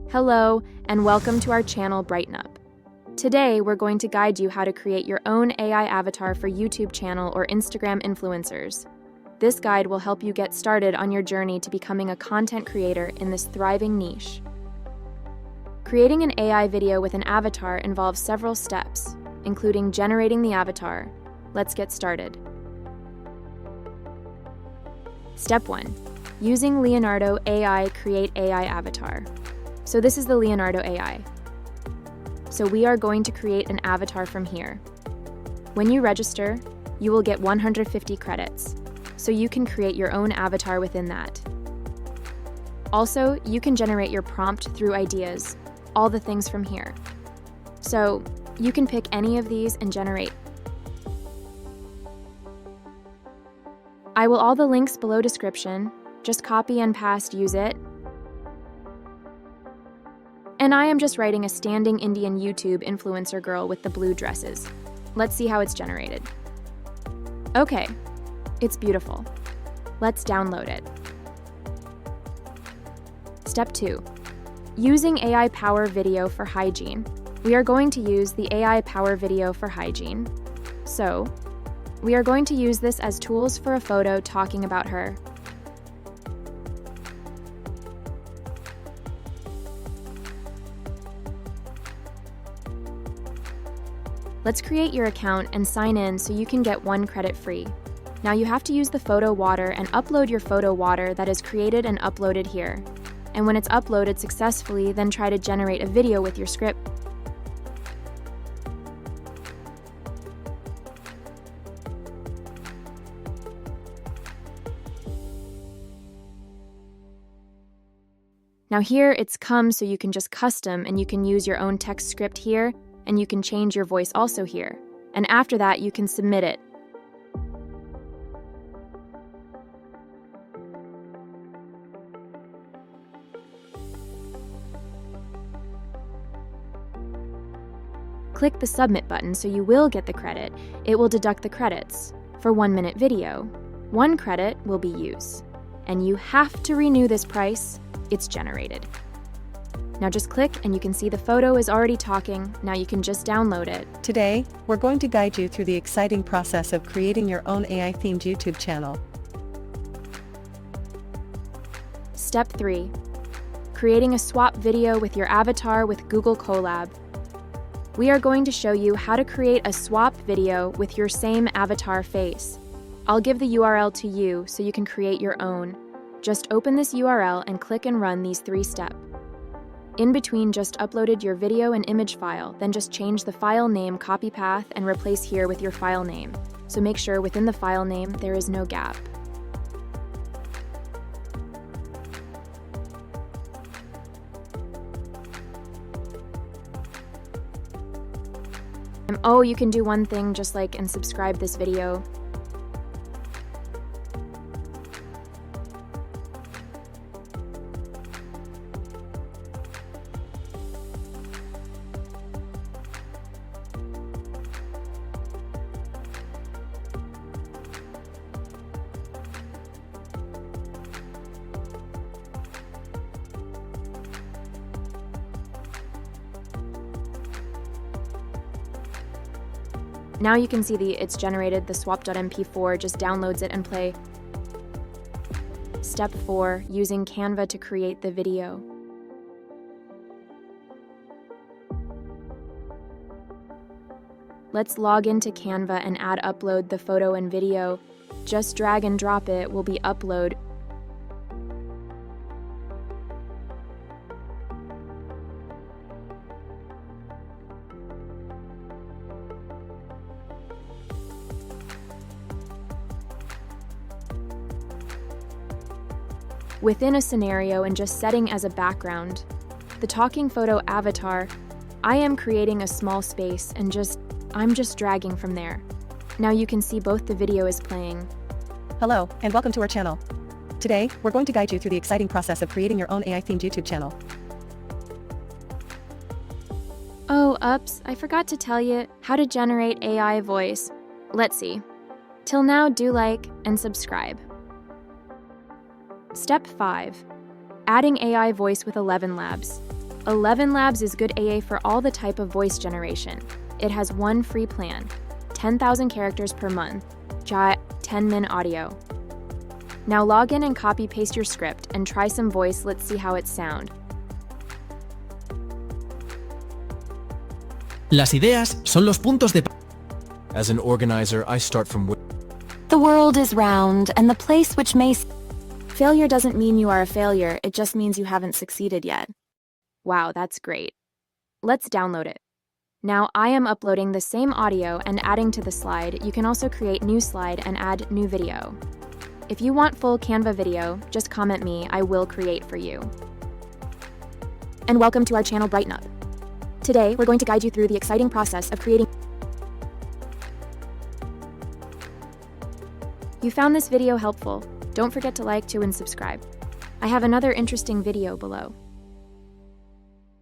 Hello, and welcome to our channel Brighten Up. Today, we're going to guide you how to create your own AI avatar for YouTube channel or Instagram influencers. This guide will help you get started on your journey to becoming a content creator in this thriving niche. Creating an AI video with an avatar involves several steps, including generating the avatar. Let's get started. Step 1. Using Leonardo AI Create AI Avatar. So this is the Leonardo AI. So we are going to create an avatar from here. When you register, you will get 150 credits, so you can create your own avatar within that. Also, you can generate your prompt through ideas, all the things from here. So you can pick any of these and generate. I will all the links below description, just copy and paste, use it. And I am just writing a standing Indian YouTube influencer girl with the blue dresses. Let's see how it's generated. Okay, it's beautiful. Let's download it. Step 2. Using AI Power Video for Hygiene. We are going to use the AI Power Video for Hygiene. So, we are going to use this as tools for a photo talking about her. Let's create your account and sign in so you can get 1 credit free. Now you have to use the photo water and upload your photo water that is created and uploaded here. And when it's uploaded successfully, then try to generate a video with your script. Now here it's come, so you can just custom and you can use your own text script here, and you can change your voice also here. And after that, you can submit it. Click the submit button so you will get the credit. It will deduct the credits. For 1-minute video, 1 credit will be used. And you have to renew this price. It's generated. Now just click and you can see the photo is already talking. Now you can just download it. Today, we're going to guide you through the exciting process of creating your own AI-themed YouTube channel. Step 3. Creating a swap video with your avatar with Google Colab. We are going to show you how to create a swap video with your same avatar face. I'll give the URL to you so you can create your own. Just open this URL and click and run these 3 steps. In between, just uploaded your video and image file, then just change the file name, copy path, and replace here with your file name. So make sure within the file name there is no gap. Oh, you can do one thing, just like and subscribe this video. Now you can see it's generated the swap.mp4, just downloads it and play. Step 4, using Canva to create the video. Let's log into Canva and add upload the photo and video. Just drag and drop it will be upload. Within a scenario and just setting as a background, the talking photo avatar, I am creating a small space and I'm just dragging from there. Now you can see both the video is playing. Hello, and welcome to our channel. Today, we're going to guide you through the exciting process of creating your own AI-themed YouTube channel. Oh, ups, I forgot to tell you how to generate AI voice. Let's see. Till now, do like and subscribe. Step 5. Adding AI voice with Elevenlabs. Elevenlabs is good AA for all the type of voice generation. It has one free plan, 10,000 characters per month, 10-min audio. Now log in and copy-paste your script and try some voice. Let's see how it sound. Las ideas son los puntos de... As an organizer, I start from... The world is round, and the place which may... Failure doesn't mean you are a failure, it just means you haven't succeeded yet. Wow, that's great. Let's download it. Now I am uploading the same audio and adding to the slide. You can also create new slide and add new video. If you want full Canva video, just comment me, I will create for you. And welcome to our channel Brighten Up. Today, we're going to guide you through the exciting process of creating... You found this video helpful? Don't forget to like, and subscribe. I have another interesting video below.